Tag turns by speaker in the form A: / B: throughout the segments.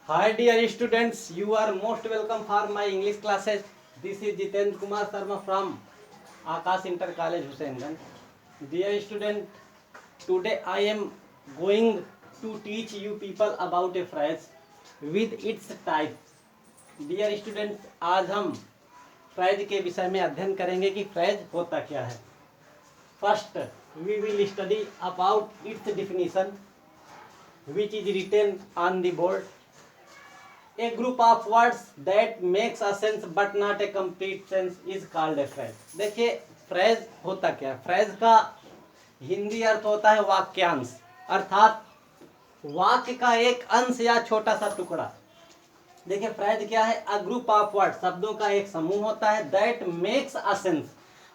A: Hi dear students, you are most welcome for my English classes. This is Jitendra Kumar Sharma from Akash Inter College, Husainganj. Dear student, today I am going to teach you people about a phrase with its type. Dear students, आज हम phrase के विषय में अध्ययन करेंगे कि phrase होता क्या है. First, we will study about its definition, which is written on the board. A group of words that makes a sense but not a complete sense is called a phrase. देखिए phrase होता क्या है. Phrase का हिंदी अर्थ होता है वाक्यांश, अर्थात वाक्य का एक अंश या छोटा सा टुकड़ा. देखिए फ्रेज क्या है. अ ग्रुप ऑफ वर्ड, शब्दों का एक समूह होता है. दैट मेक्स अ सेंस,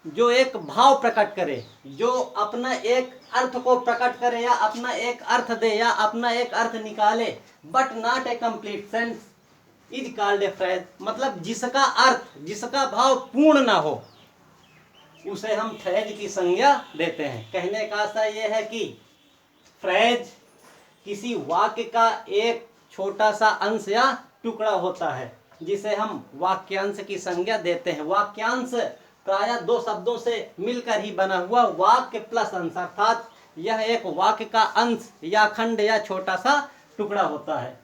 A: जो एक भाव प्रकट करे, जो अपना एक अर्थ को प्रकट करे या अपना एक अर्थ दे या अपना एक अर्थ निकाले, but not a complete sense is called a phrase. मतलब जिसका अर्थ, जिसका भाव पूर्ण ना हो, उसे हम फ्रेज की संज्ञा देते हैं. कहने का आशय यह है कि फ्रेज किसी वाक्य का एक छोटा सा अंश या टुकड़ा होता है जिसे हम वाक्यांश की संज्ञा देते हैं. वाक्यांश प्रायः दो शब्दों से मिलकर ही बना हुआ वाक्य प्लस अंश, अर्थात यह एक वाक्य का अंश या खंड या छोटा सा टुकड़ा होता है.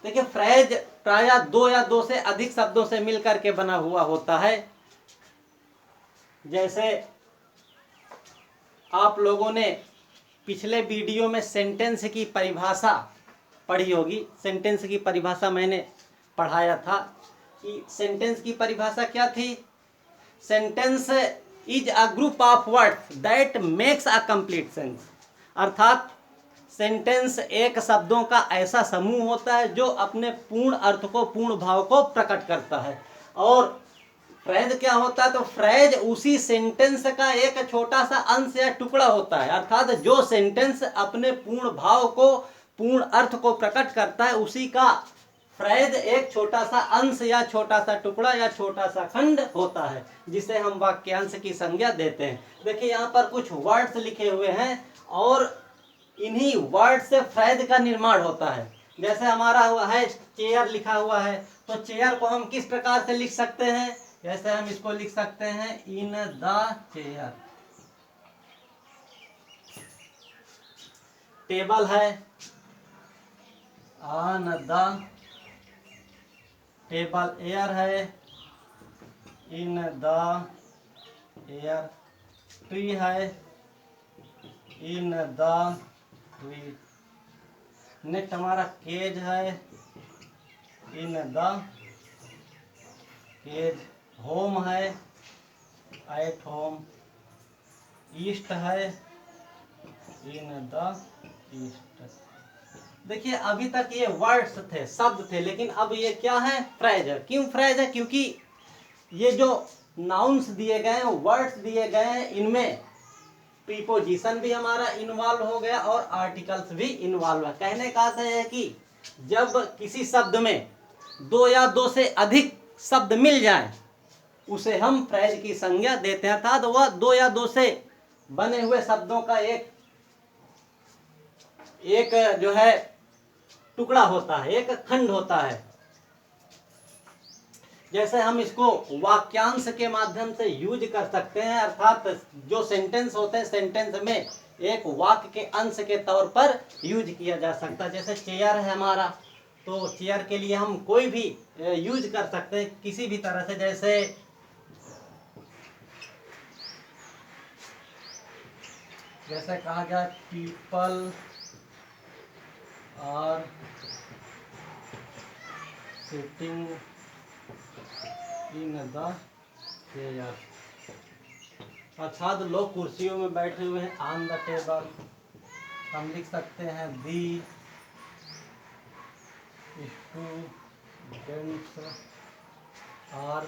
A: देखिए फ्रेज प्रायः दो या दो से अधिक शब्दों से मिलकर के बना हुआ होता है. जैसे आप लोगों ने पिछले वीडियो में सेंटेंस की परिभाषा पढ़ी होगी. सेंटेंस की परिभाषा मैंने पढ़ाया था कि सेंटेंस की परिभाषा क्या थी. Sentence is a group of words that makes a complete sense. अर्थात सेंटेंस एक शब्दों का ऐसा समूह होता है जो अपने पूर्ण अर्थ को, पूर्ण भाव को प्रकट करता है. और फ्रेज क्या होता है, तो फ्रेज उसी सेंटेंस का एक छोटा सा अंश या टुकड़ा होता है. अर्थात जो सेंटेंस अपने पूर्ण भाव को, पूर्ण अर्थ को प्रकट करता है, उसी का फ्रेज एक छोटा सा अंश या छोटा सा टुकड़ा या छोटा सा खंड होता है, जिसे हम वाक्यांश की संज्ञा देते हैं. देखिए यहाँ पर कुछ वर्ड्स लिखे हुए हैं और इन्हीं वर्ड से फ्रेज का निर्माण होता है. जैसे हमारा हुआ है चेयर लिखा हुआ है, तो चेयर को हम किस प्रकार से लिख सकते हैं. जैसे हम इसको लिख सकते हैं इन द चेयर. टेबल है, ऑन द टेबल. एयर है, इन द एयर. ट्री है, इन द ट्री. नेक्स्ट हमारा केज है, इन द केज. होम है, एट होम. ईस्ट है, इन द ईस्ट. देखिए अभी तक ये वर्ड्स थे, शब्द थे, लेकिन अब ये क्या है, फ्रेज है. क्यों फ्रेज है, क्योंकि ये जो नाउन्स दिए गए हैं, वर्ड्स दिए गए हैं, इनमें प्रीपोजिशन भी हमारा इन्वॉल्व हो गया और आर्टिकल्स भी इन्वॉल्व है. कहने का अर्थ है कि जब किसी शब्द में दो या दो से अधिक शब्द मिल जाएं, उसे हम फ्रेज की संज्ञा देते हैं. अर्थात वह दो या दो से बने हुए शब्दों का एक जो है टुकड़ा होता है, एक खंड होता है. जैसे हम इसको वाक्यांश के माध्यम से यूज कर सकते हैं. अर्थात जो सेंटेंस होते हैं, सेंटेंस में एक वाक्य के अंश के तौर पर यूज किया जा सकता है. जैसे चेयर है हमारा, तो चेयर के लिए हम कोई भी यूज कर सकते हैं किसी भी तरह से. जैसे कहा जाए people are sitting in the chair. अर्थात लोग कुर्सियों में बैठे हुए हैं. ऑन द टेबल हम लिख सकते हैं the students are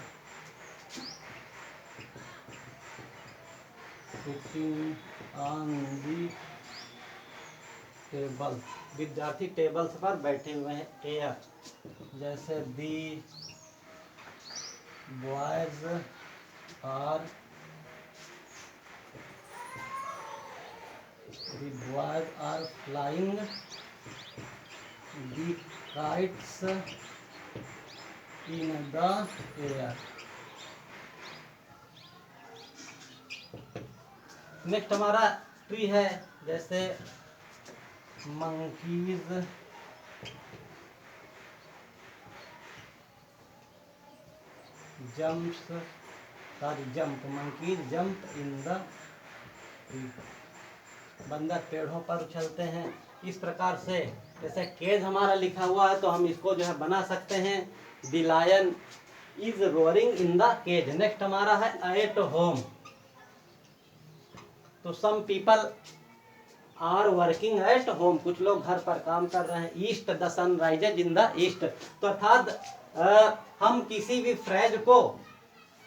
A: sitting on the table. विद्यार्थी टेबल्स पर बैठे हुए हैं. एयर. जैसे the boys are flying the kites in the air. Next हमारा ट्री है, जैसे monkeys monkeys jump in the tree. बंदर पेड़ों पर उछलते हैं। इस प्रकार से जैसे केज हमारा लिखा हुआ है तो हम इसको जो है बना सकते हैं, the lion is roaring in the cage. Next हमारा है एट होम, तो some people are working at home, कुछ लोग घर पर काम कर रहे हैं। East the sun rises in the east, तो अर्थात हम किसी भी फ्रेज को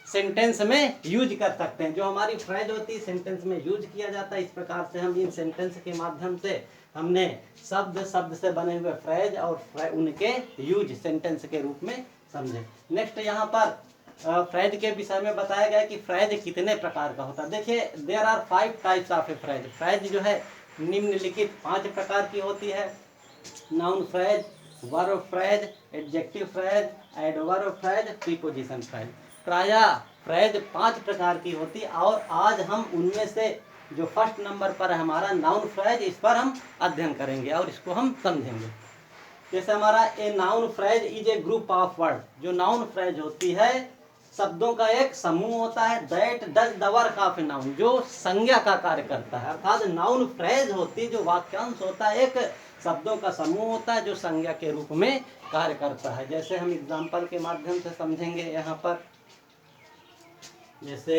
A: सेंटेंस में यूज कर सकते हैं। जो हमारी फ्रेज होती है सेंटेंस में यूज किया जाता है। इस प्रकार से हम इन सेंटेंस के माध्यम से हमने शब्द से बने हुए फ्रेज और उनके यूज सेंटेंस के रूप में समझे। नेक्स्ट यहाँ पर फ्रेज के विषय में बताया गया कि फ्रेज कितने प्रकार का होता है। देखिए there are 5 types of a phrase. Phrase जो है निम्नलिखित 5 प्रकार की होती है। Noun phrase, verb phrase, adjective phrase, adverb phrase, preposition phrase. प्रायः फ्रेज 5 प्रकार की होती है और आज हम उनमें से जो फर्स्ट नंबर पर है हमारा नाउन फ्रेज, इस पर हम अध्ययन करेंगे और इसको हम समझेंगे। जैसे हमारा a noun phrase is a group of word. जो नाउन फ्रेज होती है शब्दों का एक समूह होता है। That does the work of a noun, जो संज्ञा का कार्य करता है। अर्थात नाउन फ्रेज होती है जो वाक्यांश होता है, एक शब्दों का समूह होता है जो संज्ञा के रूप में कार्य करता है। जैसे हम एग्जाम्पल के माध्यम से समझेंगे। यहाँ पर जैसे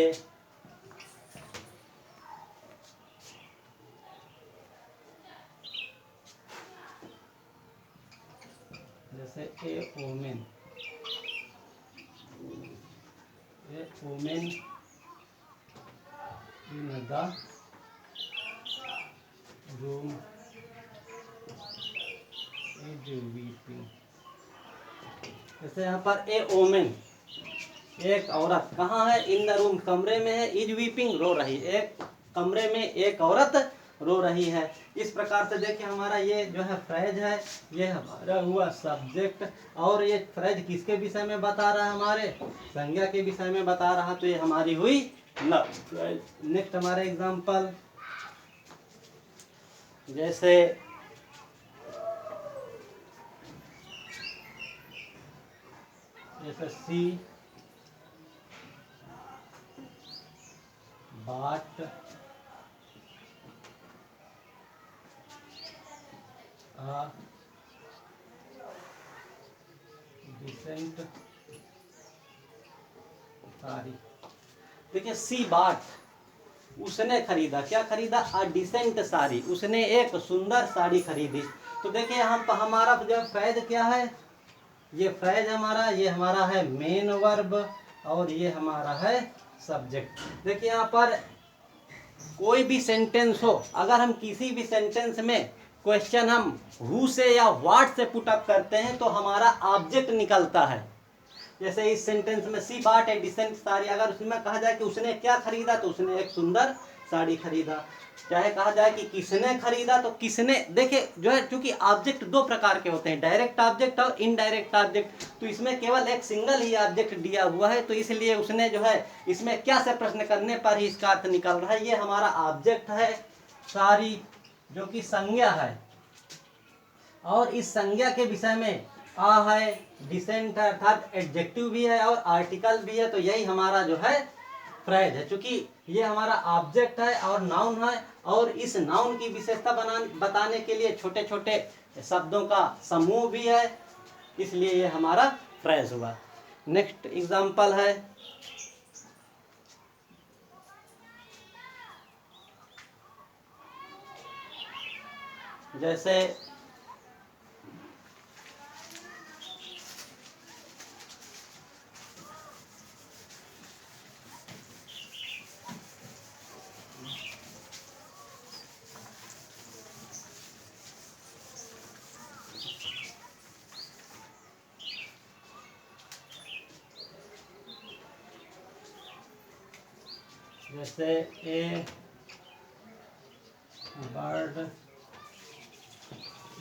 A: a women in the room is weeping. जैसे यहाँ पर ए वुमेन, एक औरत कहाँ है, इन द रूम कमरे में है, इज वीपिंग रो रही, एक कमरे में एक औरत रो रही है। इस प्रकार से देखिए हमारा ये जो है फ्रेज है, ये हमारा हुआ सब्जेक्ट, और ये फ्रेज किसके विषय में बता रहा है, हमारे संज्ञा के विषय में बता रहा, तो ये हमारी हुई नाउन फ्रेज। नेक्स्ट हमारे एग्जांपल, जैसे सी बाट डिसेंट साड़ी। देखिए सी बाट, उसने खरीदा, क्या खरीदा, अ डिसेंट साड़ी, उसने एक सुंदर साड़ी खरीदी। तो देखिए हम हमारा जो फ्रेज क्या है, ये फ्रेज हमारा, ये हमारा है मेन वर्ब और ये हमारा है सब्जेक्ट। देखिए यहाँ पर कोई भी सेंटेंस हो, अगर हम किसी भी सेंटेंस में क्वेश्चन हम हु से या व्हाट से पुट अप करते हैं तो हमारा ऑब्जेक्ट निकलता है। जैसे इस सेंटेंस में सी बाट ए डिसेंट साड़ी, अगर उसमें कहा जाए कि उसने क्या खरीदा तो उसने एक सुंदर साड़ी खरीदा। चाहे कहा जाए कि किसने खरीदा तो किसने, देखिए जो है क्योंकि ऑब्जेक्ट 2 प्रकार के होते हैं, डायरेक्ट ऑब्जेक्ट और इनडायरेक्ट ऑब्जेक्ट, तो इसमें केवल एक सिंगल ही ऑब्जेक्ट दिया हुआ है, तो इसलिए उसने जो है इसमें क्या से प्रश्न करने पर ही इसका अर्थ निकल रहा है। ये हमारा ऑब्जेक्ट है सारी, जो कि संज्ञा है, और इस संज्ञा के विषय में आ है, डिसेंट है, अर्थात एडजेक्टिव भी है और आर्टिकल भी है, तो यही हमारा जो है फ्रेज है। क्योंकि ये हमारा ऑब्जेक्ट है और नाउन है, और इस नाउन की विशेषता बताने के लिए छोटे छोटे शब्दों का समूह भी है, इसलिए ये हमारा फ्रेज हुआ। नेक्स्ट एग्जांपल है, जैसे a bird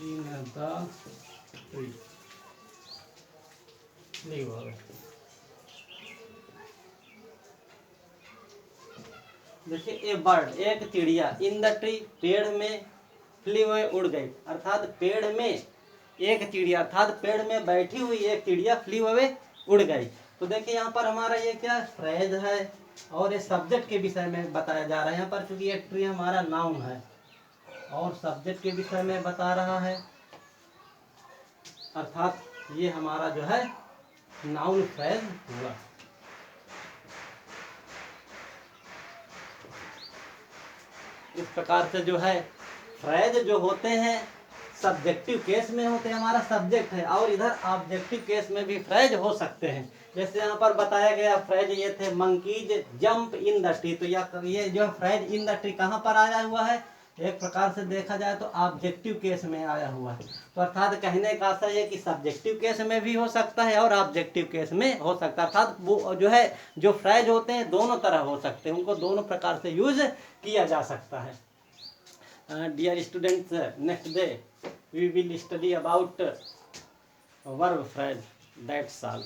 A: in the tree. Flew away. देखिए ए बर्ड, एक चिड़िया, इन द ट्री, पेड़ में, फ्ली हुए, उड़ गई, अर्थात पेड़ में एक चिड़िया, अर्थात पेड़ में बैठी हुई एक चिड़िया फ्ली हुए उड़ गई। तो देखिए यहाँ पर हमारा ये क्या फ्रेज है और ये सब्जेक्ट के विषय में बताया जा रहा है यहाँ पर, क्योंकि ये ट्री हमारा नाउन है और सब्जेक्ट के विषय में बता रहा है, अर्थात ये हमारा जो है नाउन फ्रेज हुआ। इस प्रकार से जो है फ्रेज जो होते हैं सब्जेक्टिव केस में होते हैं, हमारा सब्जेक्ट है, और इधर ऑब्जेक्टिव केस में भी फ्रेज हो सकते हैं। जैसे यहाँ पर बताया गया फ्रेज ये थे, monkeys jump in the tree, तो ये जो फ्रेज इन द ट्री कहाँ पर आया हुआ है, एक प्रकार से देखा जाए तो ऑब्जेक्टिव केस में आया हुआ है। तो अर्थात कहने का आशय है कि सब्जेक्टिव केस में भी हो सकता है और ऑब्जेक्टिव केस में हो सकता है, अर्थात वो जो है जो फ्रेज होते हैं दोनों तरह हो सकते हैं, उनको दोनों प्रकार से यूज किया जा सकता है। Dear students, next day we will study about verb phrase. That's all.